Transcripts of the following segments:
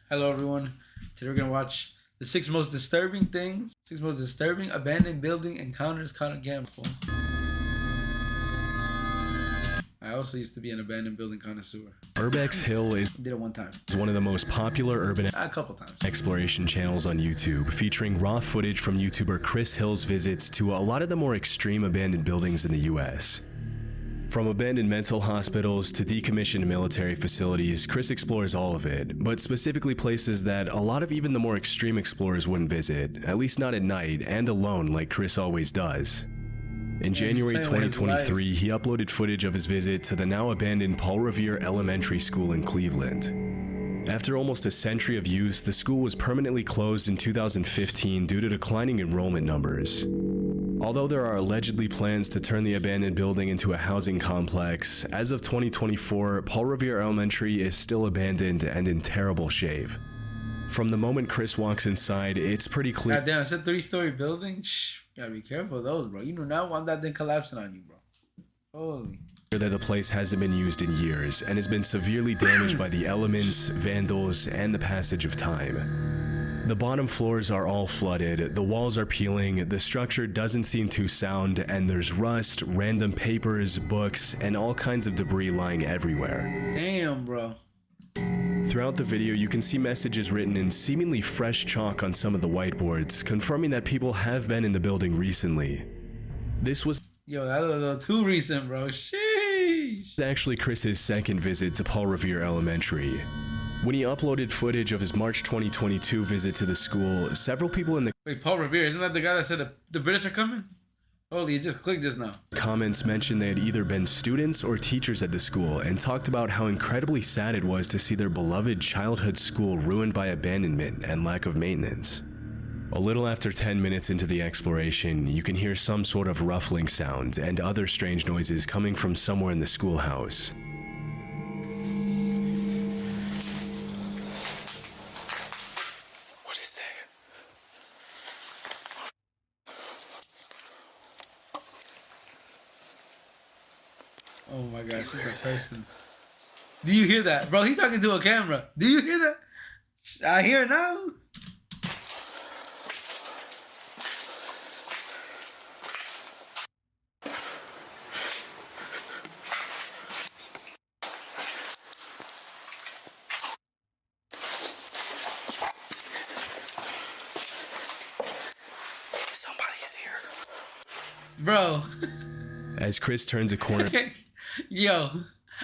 Hello everyone. Today we're gonna watch the six most disturbing abandoned building encounters caught on camera. I also used to be an abandoned building connoisseur. Urbex Hill Did it one time. is one of the most popular urban A couple times. exploration channels on YouTube, featuring raw footage from YouTuber Chris Hill's visits to a lot of the more extreme abandoned buildings in the US. From abandoned mental hospitals to decommissioned military facilities, Chris explores all of it, but specifically places that a lot of even the more extreme explorers wouldn't visit, at least not at night and alone like Chris always does. In January 2023, he uploaded footage of his visit to the now abandoned Paul Revere Elementary School in Cleveland. After almost a century of use, the school was permanently closed in 2015 due to declining enrollment numbers. Although there are allegedly plans to turn the abandoned building into a housing complex, as of 2024, Paul Revere Elementary is still abandoned and in terrible shape. From the moment Chris walks inside, it's pretty clear. Goddamn, it's a 3-story building? Shh, gotta be careful of those, bro. You do not want that thing collapsing on you, bro. Holy. That the place hasn't been used in years and has been severely damaged by the elements, vandals, and the passage of time. The bottom floors are all flooded, the walls are peeling, the structure doesn't seem too sound, and there's rust, random papers, books, and all kinds of debris lying everywhere. Damn, bro. Throughout the video, you can see messages written in seemingly fresh chalk on some of the whiteboards, confirming that people have been in the building recently. This was That was a little too recent, bro. Sheesh. actually Chris's second visit to Paul Revere Elementary. When he uploaded footage of his March 2022 visit to the school, several people in the Wait, Paul Revere, isn't that the guy that said the British are coming? Holy, it just clicked just now. comments mentioned they had either been students or teachers at the school and talked about how incredibly sad it was to see their beloved childhood school ruined by abandonment and lack of maintenance. A little after 10 minutes into the exploration, you can hear some sort of ruffling sound and other strange noises coming from somewhere in the schoolhouse. What is that? Oh my gosh, she's a person. Do you hear that? Bro, he's talking to a camera. Do you hear that? I hear it now. Somebody's here. Bro. As Chris turns a corner Yo,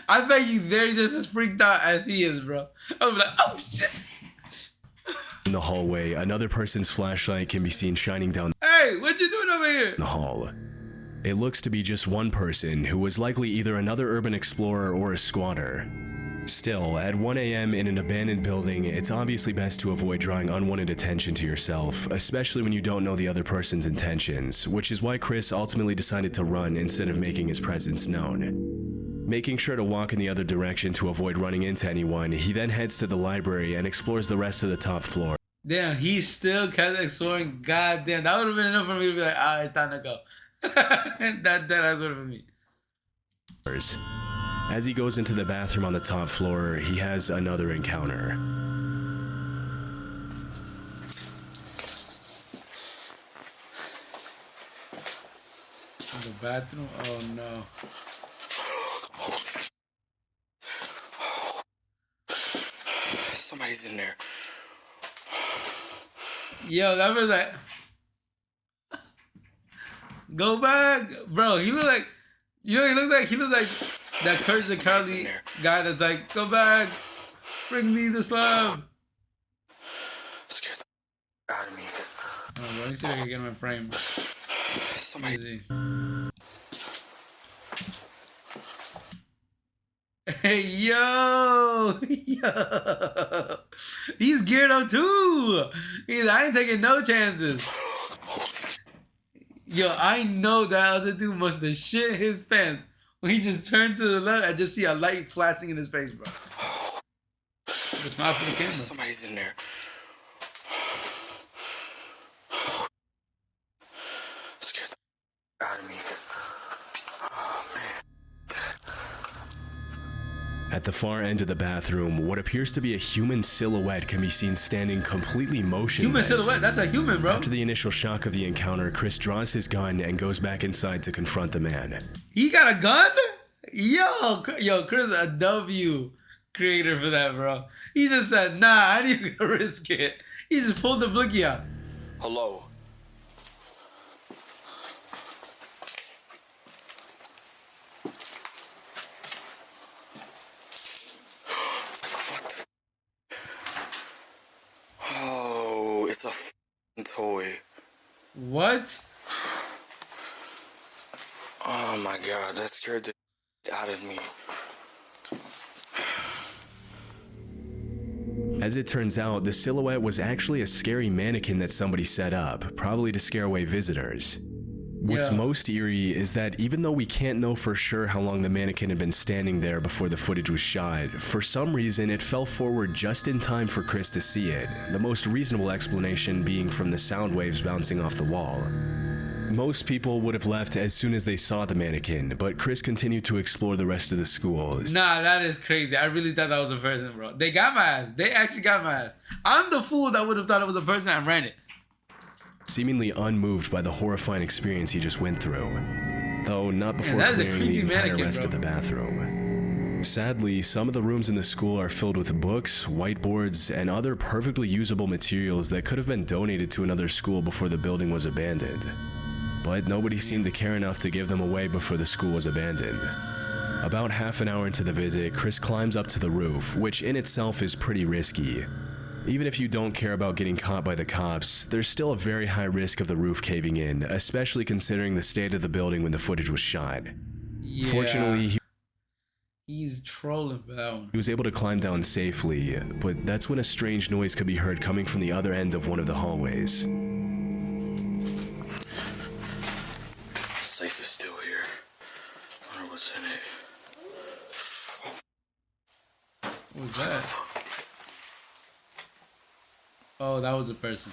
I bet you they're just as freaked out as he is, bro. I'm like, oh shit. in the hallway, another person's flashlight can be seen shining down Hey, what you doing over here? the hall. It looks to be just one person, who was likely either another urban explorer or a squatter. Still, at 1 a.m. in an abandoned building, it's obviously best to avoid drawing unwanted attention to yourself, especially when you don't know the other person's intentions, which is why Chris ultimately decided to run instead of making his presence known. Making sure to walk in the other direction to avoid running into anyone, he then heads to the library and explores the rest of the top floor. Damn, he still kept exploring. God damn, that would have been enough for me to be like, it's time to go. That ass would have been me. As he goes into the bathroom on the top floor, he has another encounter. In the bathroom? Oh no. Somebody's in there. Yo, that was like, go back, bro. He looked like, he looks like that Curse the Cowley guy that's like, go back, bring me the slab. Scared the out of me. Oh, let me see if I can get him in frame. Somebody. Easy. Hey, yo, he's geared up too. I ain't taking no chances. Yo, I know that other dude must have shit his pants when he just turned to the left. I just see a light flashing in his face, bro. Just smile for the camera. Somebody's in there. Scared the out of me. Oh man. At At the far end of the bathroom, what appears to be a human silhouette can be seen standing completely motionless. Human silhouette? That's a human, bro. After the initial shock of the encounter, Chris draws his gun and goes back inside to confront the man. He got a gun? Yo, Chris, a W creator for that, bro. He just said, nah, I ain't even gonna risk it. He just pulled the blicky out. Hello. Oh, it's a f***ing toy. What? Oh my god, that scared the out of me. As it turns out, the silhouette was actually a scary mannequin that somebody set up, probably to scare away visitors. What's Yeah. most eerie is that even though we can't know for sure how long the mannequin had been standing there before the footage was shot, for some reason it fell forward just in time for Chris to see it, the most reasonable explanation being from the sound waves bouncing off the wall. Most people would have left as soon as they saw the mannequin, but Chris continued to explore the rest of the school. Nah, that is crazy. I really thought that was a person, bro. They got my ass. They actually got my ass. I'm the fool that would have thought it was a person and ran it. Seemingly unmoved by the horrifying experience he just went through, though not before that's a clearing the creepy entire mannequin, rest bro. of the bathroom. Sadly, some of the rooms in the school are filled with books, whiteboards, and other perfectly usable materials that could have been donated to another school before the building was abandoned. But nobody seemed to care enough to give them away before the school was abandoned. About half an hour into the visit, Chris climbs up to the roof, which in itself is pretty risky. Even if you don't care about getting caught by the cops, there's still a very high risk of the roof caving in, especially considering the state of the building when the footage was shot. Yeah. Fortunately, He's trolling for that one. he was able to climb down safely, but that's when a strange noise could be heard coming from the other end of one of the hallways. Safe is still here. I wonder what's in it. What was that? Oh, that was a person.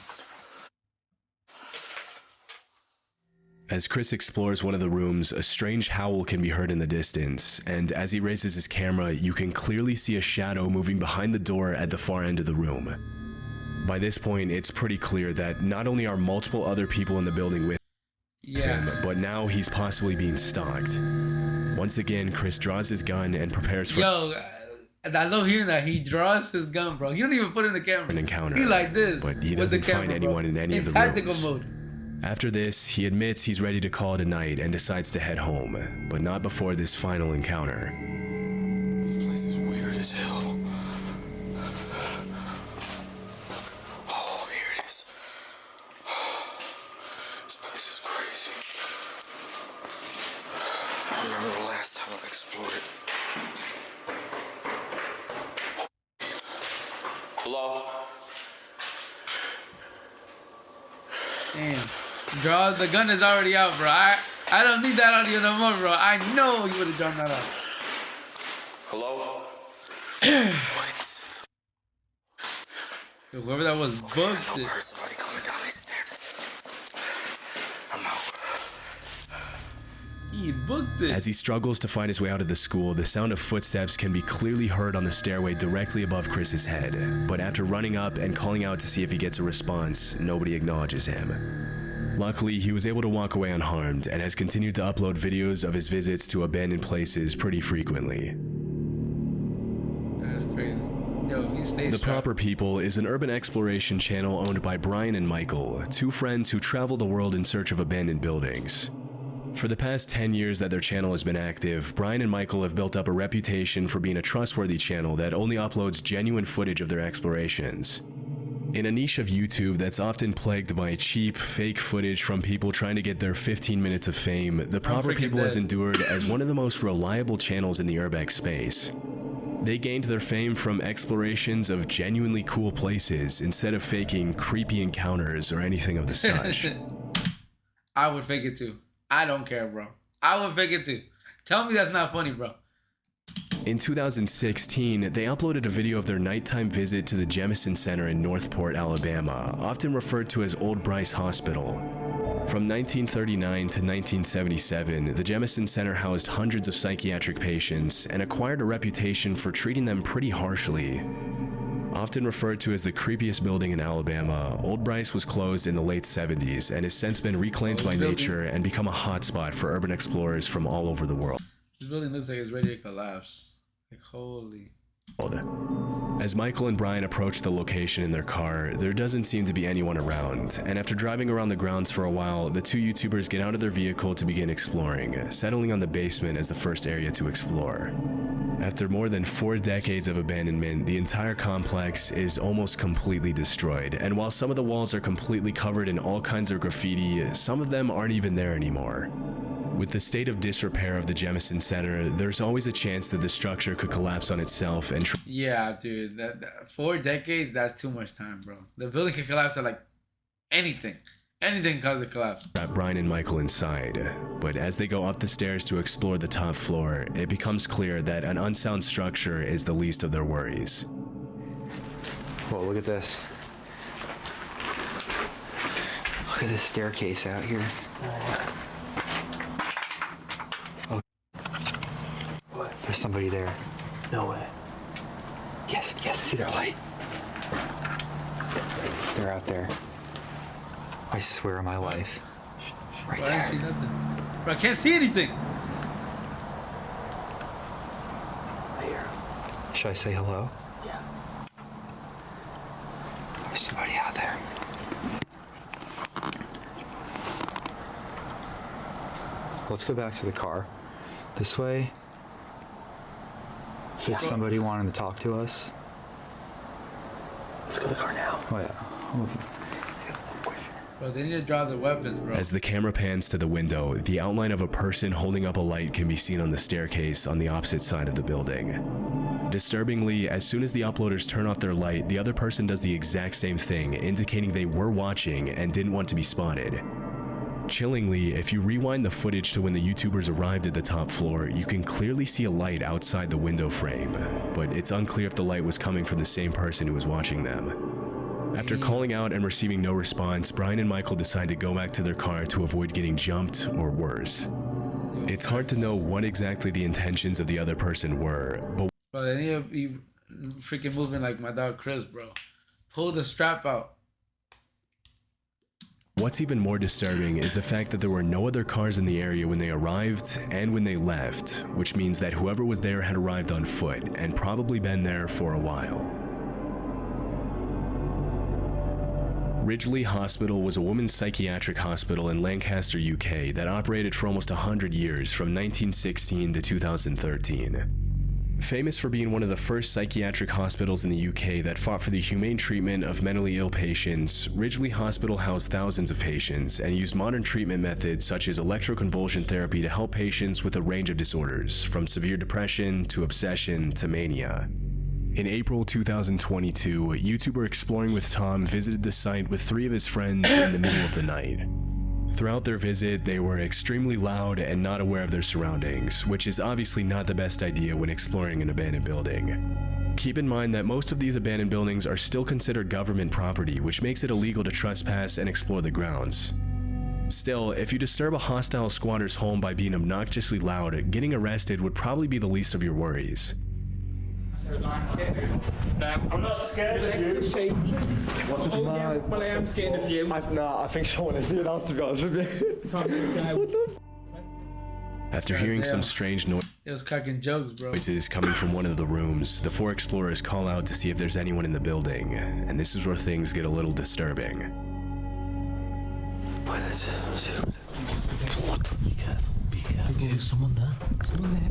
As Chris explores one of the rooms, a strange howl can be heard in the distance, and as he raises his camera, you can clearly see a shadow moving behind the door at the far end of the room. By this point, it's pretty clear that not only are multiple other people in the building with him, but now he's possibly being stalked. Once again, Chris draws his gun and prepares for I love hearing that. He draws his gun, bro. He don't even put it in the camera. an encounter. He like this. But he with the doesn't camera, find anyone bro. in any of the tactical rooms. mode. After this, he admits he's ready to call it a night and decides to head home, but not before this final encounter. This place is weird as hell. Oh, here it is. This place is crazy. I remember the last time I explored it. Hello? Damn. Draw, the gun is already out, bro. I don't need that audio no more, bro. I know you would have drawn that out. Hello? What? Yo, whoever that was I booked know I it. heard somebody coming down these stairs. I'm out. He booked it. As he struggles to find his way out of the school, the sound of footsteps can be clearly heard on the stairway directly above Chris's head. But after running up and calling out to see if he gets a response, nobody acknowledges him. Luckily, he was able to walk away unharmed and has continued to upload videos of his visits to abandoned places pretty frequently. That's crazy. Yo, he stays The strapped. Proper People is an urban exploration channel owned by Brian and Michael, two friends who travel the world in search of abandoned buildings. For the past 10 years that their channel has been active, Brian and Michael have built up a reputation for being a trustworthy channel that only uploads genuine footage of their explorations. In a niche of YouTube that's often plagued by cheap, fake footage from people trying to get their 15 minutes of fame, The Proper freaking People has dead. endured as one of the most reliable channels in the urbex space. They gained their fame from explorations of genuinely cool places instead of faking creepy encounters or anything of the such. I would fake it too. I don't care, bro. I would fake it too. Tell me that's not funny, bro. In 2016, they uploaded a video of their nighttime visit to the Jemison Center in Northport, Alabama, often referred to as Old Bryce Hospital. From 1939 to 1977, the Jemison Center housed hundreds of psychiatric patients and acquired a reputation for treating them pretty harshly. Often referred to as the creepiest building in Alabama, Old Bryce was closed in the late 70s and has since been reclaimed by nature and become a hotspot for urban explorers from all over the world. This building looks like it's ready to collapse. Like, holy. As Michael and Brian approach the location in their car, there doesn't seem to be anyone around, and after driving around the grounds for a while, the two YouTubers get out of their vehicle to begin exploring, settling on the basement as the first area to explore. After more than 4 decades of abandonment, the entire complex is almost completely destroyed, and while some of the walls are completely covered in all kinds of graffiti, some of them aren't even there anymore. With the state of disrepair of the Jemison Center, there's always a chance that the structure could collapse on itself and yeah, dude, that 4 decades, that's too much time, bro. The building can collapse at like anything. Anything can cause a collapse. Trap Brian and Michael inside, but as they go up the stairs to explore the top floor, it becomes clear that an unsound structure is the least of their worries. Whoa, look at this. Look at this staircase out here. Oh. What? There's somebody there. No way. Yes, I see their light. They're out there. I swear on my life. Right Bro, I there. didn't see nothing. Bro, I can't see anything. I hear him. Should I say hello? Yeah. There's somebody out there. Let's go back to the car. This way. If it's somebody wanting to talk to us. Let's go to the car now. Oh yeah. Bro, they need to drop their weapons, bro. As the camera pans to the window, the outline of a person holding up a light can be seen on the staircase on the opposite side of the building. Disturbingly, as soon as the uploaders turn off their light, the other person does the exact same thing, indicating they were watching and didn't want to be spotted. Chillingly, if you rewind the footage to when the YouTubers arrived at the top floor, you can clearly see a light outside the window frame, but it's unclear if the light was coming from the same person who was watching them. After calling out and receiving no response, Brian and Michael decide to go back to their car to avoid getting jumped or worse. It's hard to know what exactly the intentions of the other person were, but Bro, they need to be freaking moving like my dog Chris, bro. Pull the strap out. what's even more disturbing is the fact that there were no other cars in the area when they arrived and when they left, which means that whoever was there had arrived on foot and probably been there for a while. Ridgely Hospital was a women's psychiatric hospital in Lancaster, UK that operated for almost 100 years from 1916 to 2013. Famous for being one of the first psychiatric hospitals in the UK that fought for the humane treatment of mentally ill patients, Ridgely Hospital housed thousands of patients and used modern treatment methods such as electroconvulsion therapy to help patients with a range of disorders, from severe depression to obsession to mania. In April 2022, YouTuber Exploring with Tom visited the site with 3 of his friends in the middle of the night. Throughout their visit, they were extremely loud and not aware of their surroundings, which is obviously not the best idea when exploring an abandoned building. Keep in mind that most of these abandoned buildings are still considered government property, which makes it illegal to trespass and explore the grounds. Still, if you disturb a hostile squatter's home by being obnoxiously loud, getting arrested would probably be the least of your worries. I'm not scared of you. Well, I am scared of you. I think someone is here now, to be honest with you. After hearing some strange It was cracking jokes, bro. noises coming from one of the rooms, the 4 explorers call out to see if there's anyone in the building, and this is where things get a little disturbing. What? Be careful. There's someone there.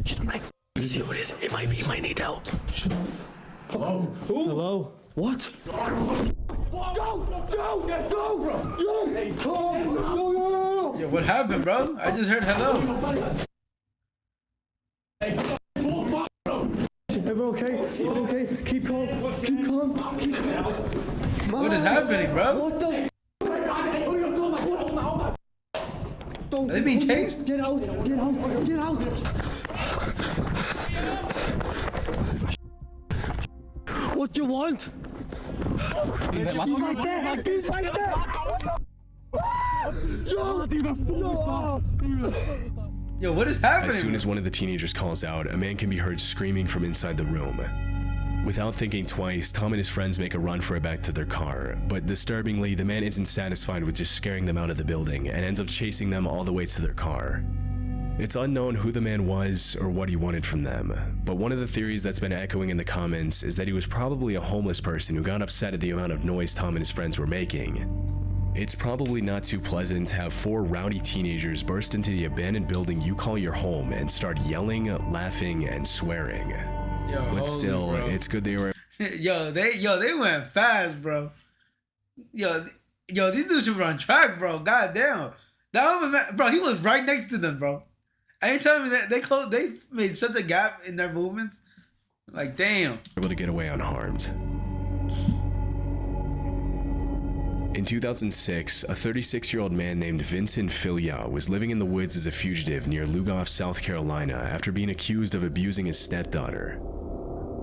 Just make. See what it is. It might need help. Hello? Who? Hello? What? Yo, what happened, bro? I just heard hello. Everyone okay? Everyone okay? Keep calm. Keep calm. Keep calm. What is happening, bro? What the? Are they being chased? Get out! Get out! Get out! What do you want? He's right there! He's right there! Yo, what is happening? As soon as one of the teenagers calls out, a man can be heard screaming from inside the room. Without thinking twice, Tom and his friends make a run for it back to their car, but disturbingly, the man isn't satisfied with just scaring them out of the building and ends up chasing them all the way to their car. It's unknown who the man was or what he wanted from them, but one of the theories that's been echoing in the comments is that he was probably a homeless person who got upset at the amount of noise Tom and his friends were making. It's probably not too pleasant to have 4 rowdy teenagers burst into the abandoned building you call your home and start yelling, laughing, and swearing. Yo, But still, bro. it's good they were. Yo, they went fast, bro. Yo, these dudes should run track, bro. God damn. That one was, bro, he was right next to them, bro. Anytime they made such a gap in their movements. Like, damn. Able to get away unharmed. In 2006, a 36-year-old man named Vincent Filya was living in the woods as a fugitive near Lugoff, South Carolina after being accused of abusing his stepdaughter.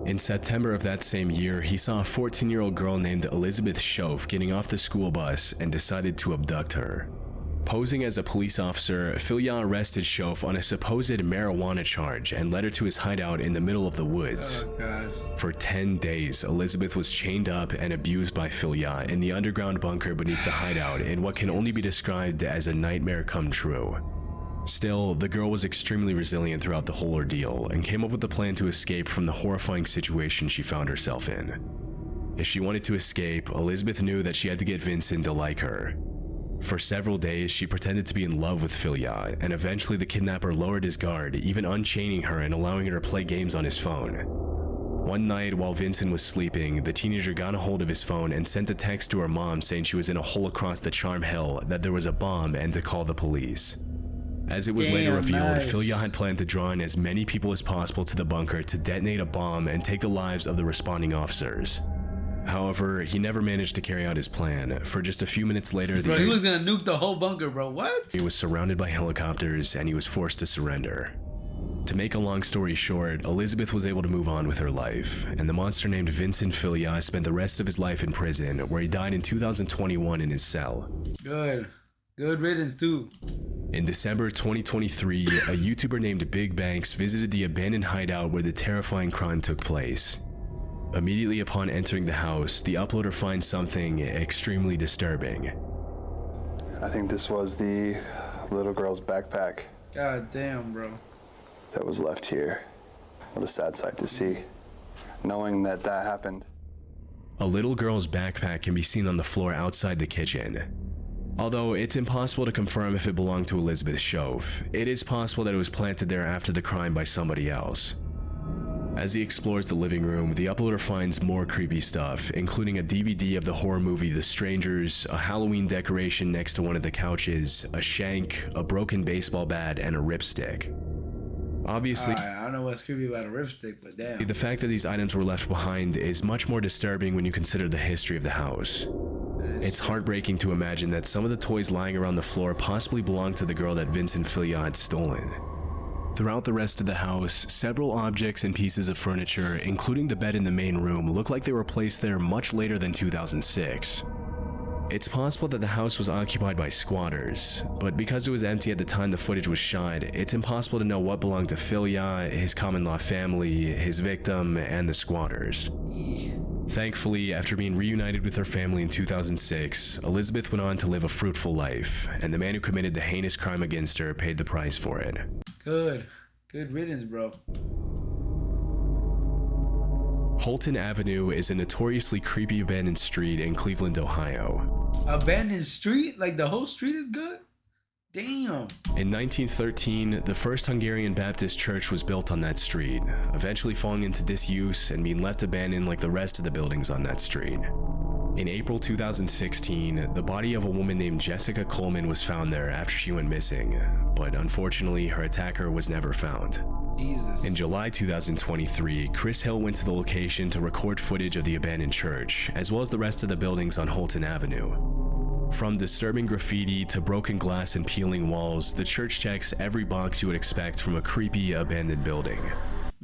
In September of that same year, he saw a 14-year-old girl named Elizabeth Schoaf getting off the school bus and decided to abduct her. Posing as a police officer, Filya arrested Schoaf on a supposed marijuana charge and led her to his hideout in the middle of the woods. Oh, God. For 10 days, Elizabeth was chained up and abused by Filya in the underground bunker beneath the hideout in what can only be described as a nightmare come true. Still, the girl was extremely resilient throughout the whole ordeal and came up with a plan to escape from the horrifying situation she found herself in. If she wanted to escape, Elizabeth knew that she had to get Vincent to like her. For several days, she pretended to be in love with Filya, and eventually the kidnapper lowered his guard, even unchaining her and allowing her to play games on his phone. One night, while Vincent was sleeping, the teenager got a hold of his phone and sent a text to her mom saying she was in a hole across the Charm Hill, that there was a bomb, and to call the police. As it was later revealed, nice. Filya had planned to draw in as many people as possible to the bunker to detonate a bomb and take the lives of the responding officers. However, he never managed to carry out his plan, for just a few minutes later, Bro, he was gonna nuke the whole bunker, bro. What? he was surrounded by helicopters and he was forced to surrender. To make a long story short, Elizabeth was able to move on with her life, and the monster named Vincent Filya spent the rest of his life in prison, where he died in 2021 in his cell. Good. Good riddance, too. In December 2023, a YouTuber named Big Banks visited the abandoned hideout where the terrifying crime took place. Immediately upon entering the house, the uploader finds something extremely disturbing. I think this was the little girl's backpack God damn, bro. that was left here. What a sad sight to see, knowing that that happened. A little girl's backpack can be seen on the floor outside the kitchen. Although it's impossible to confirm if it belonged to Elizabeth Schoaf, it is possible that it was planted there after the crime by somebody else. As he explores the living room, the uploader finds more creepy stuff, including a DVD of the horror movie The Strangers, a Halloween decoration next to one of the couches, a shank, a broken baseball bat, and a ripstick. Obviously, I don't know what's creepy about a ripstick, but damn. the fact that these items were left behind is much more disturbing when you consider the history of the house. It's heartbreaking to imagine that some of the toys lying around the floor possibly belonged to the girl that Vincent Filya had stolen. Throughout the rest of the house, several objects and pieces of furniture, including the bed in the main room, look like they were placed there much later than 2006. It's possible that the house was occupied by squatters, but because it was empty at the time the footage was shot, it's impossible to know what belonged to Filya, his common-law family, his victim, and the squatters. Thankfully, after being reunited with her family in 2006, Elizabeth went on to live a fruitful life, and the man who committed the heinous crime against her paid the price for it. Good. Good riddance, bro. Holton Avenue is a notoriously creepy abandoned street in Cleveland, Ohio. Abandoned street? Like the whole street is good? Damn. In 1913, the first Hungarian Baptist church was built on that street, eventually falling into disuse and being left abandoned like the rest of the buildings on that street. In April 2016, the body of a woman named Jessica Coleman was found there after she went missing, but unfortunately her attacker was never found. Jesus. In July 2023, Chris Hill went to the location to record footage of the abandoned church, as well as the rest of the buildings on Holton Avenue. From disturbing graffiti to broken glass and peeling walls, the church checks every box you would expect from a creepy abandoned building.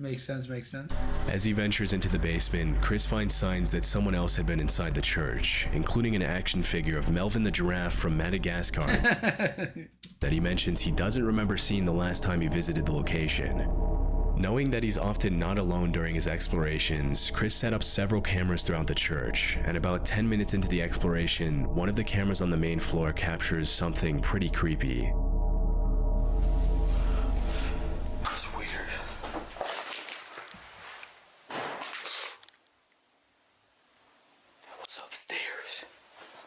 Makes sense, makes sense. As he ventures into the basement, Chris finds signs that someone else had been inside the church, including an action figure of Melvin the giraffe from Madagascar that he mentions he doesn't remember seeing the last time he visited the location. Knowing that he's often not alone during his explorations, Chris set up several cameras throughout the church, and about 10 minutes into the exploration, one of the cameras on the main floor captures something pretty creepy. That's weird. What's upstairs?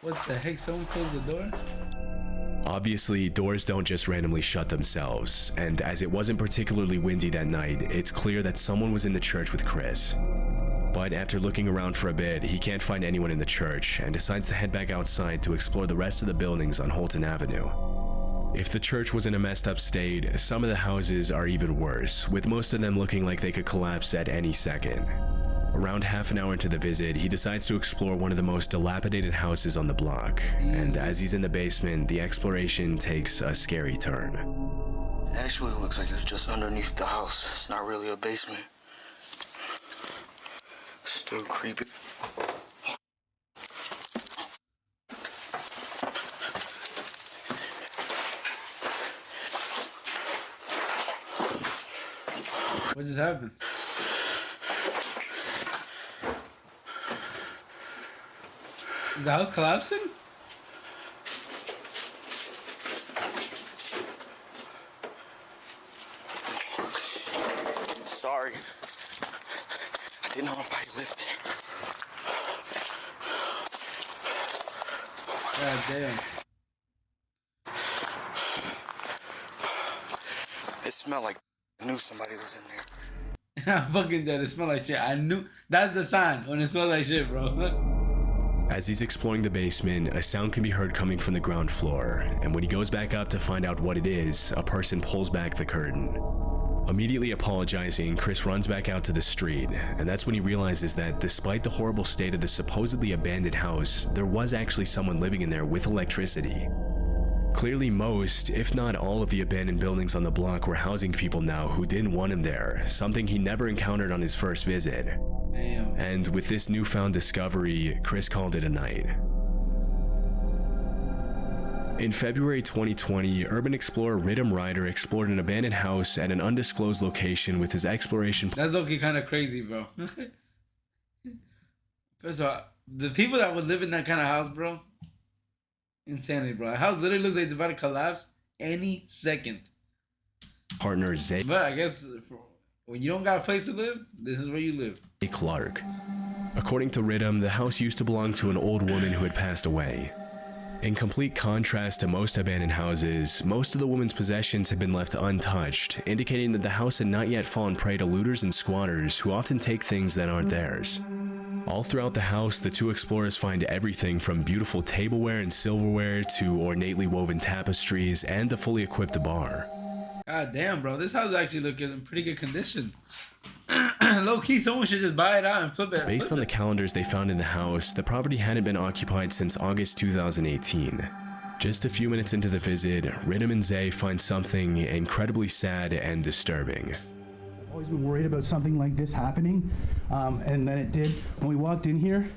What the heck? Someone closed the door? Obviously, doors don't just randomly shut themselves, and as it wasn't particularly windy that night, it's clear that someone was in the church with Chris. But after looking around for a bit, he can't find anyone in the church and decides to head back outside to explore the rest of the buildings on Holton Avenue. If the church was in a messed up state, some of the houses are even worse, with most of them looking like they could collapse at any second. Around half an hour into the visit, he decides to explore one of the most dilapidated houses on the block, and as he's in the basement, the exploration takes a scary turn. It actually looks like it's just underneath the house. It's not really a basement. Still creepy. What just happened? Is the house collapsing? Sorry. I didn't know nobody lived there. God damn. It smelled like I knew somebody was in there. I'm fucking dead. It smells like shit. I knew. That's the sign when it smells like shit, bro. As he's exploring the basement, a sound can be heard coming from the ground floor, and when he goes back up to find out what it is, a person pulls back the curtain. Immediately apologizing, Chris runs back out to the street, and that's when he realizes that despite the horrible state of the supposedly abandoned house, there was actually someone living in there with electricity. Clearly most, if not all of the abandoned buildings on the block were housing people now who didn't want him there, something he never encountered on his first visit. Damn. And with this newfound discovery, Chris called it a night. In February 2020, urban explorer Rhythm Rider explored an abandoned house at an undisclosed location with his exploration. That's looking kind of crazy, bro. First of all, the people that would live in that kind of house, bro, insanity, bro. The house literally looks like it's about to collapse any second. Partner Zay But I guess when you don't got a place to live, this is where you live. Clark. According to Rhythm, the house used to belong to an old woman who had passed away. In complete contrast to most abandoned houses, most of the woman's possessions had been left untouched, indicating that the house had not yet fallen prey to looters and squatters who often take things that aren't theirs. All throughout the house, the two explorers find everything from beautiful tableware and silverware to ornately woven tapestries and a fully equipped bar. God damn, bro. This house is actually looking in pretty good condition. Low key, someone should just buy it out and flip it. Based on the calendars they found in the house, the property hadn't been occupied since August 2018. Just a few minutes into the visit, Rhythm and Zay find something incredibly sad and disturbing. I've always been worried about something like this happening, and then it did. When we walked in here,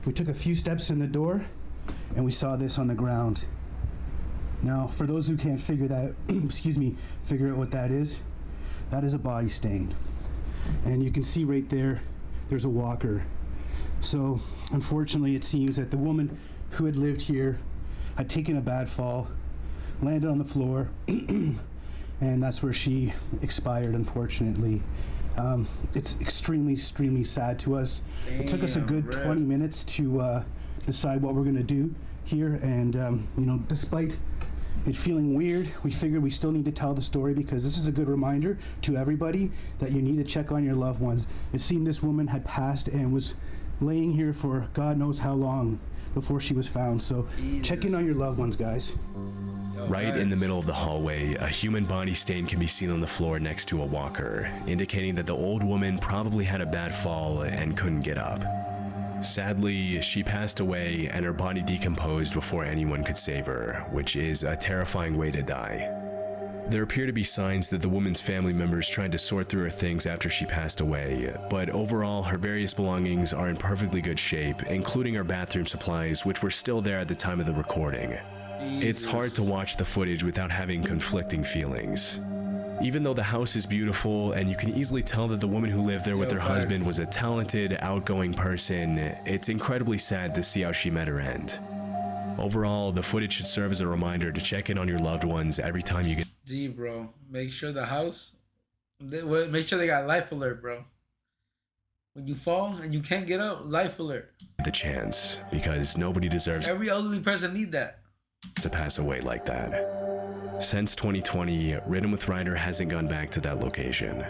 we took a few steps in the door, and we saw this on the ground. Now, for those who can't figure that, figure out what that is a body stain. And you can see right there, there's a walker. So, unfortunately, it seems that the woman who had lived here had taken a bad fall, landed on the floor, and that's where she expired, unfortunately. It's extremely sad to us. Damn, it took us a good 20 minutes to decide what we're gonna do here, and despite it feeling weird, we figured we still need to tell the story because this is a good reminder to everybody that you need to check on your loved ones. It seemed this woman had passed and was laying here for God knows how long before she was found. So check in on your loved ones, guys. Right in the middle of the hallway, a human body stain can be seen on the floor next to a walker, indicating that the old woman probably had a bad fall and couldn't get up. Sadly, she passed away and her body decomposed before anyone could save her, which is a terrifying way to die. There appear to be signs that the woman's family members tried to sort through her things after she passed away, but overall her various belongings are in perfectly good shape, including her bathroom supplies, which were still there at the time of the recording. It's hard to watch the footage without having conflicting feelings. Even though the house is beautiful and you can easily tell that the woman who lived there with her husband was a talented, outgoing person, it's incredibly sad to see how she met her end. Overall, the footage should serve as a reminder to check in on your loved ones every time you get bro. Make sure the house, make sure they got life alert, bro. When you fall and you can't get up, life alert. the chance, because nobody deserves Every elderly person need that. to pass away like that. Since 2020, Rhythm with Ryder hasn't gone back to that location.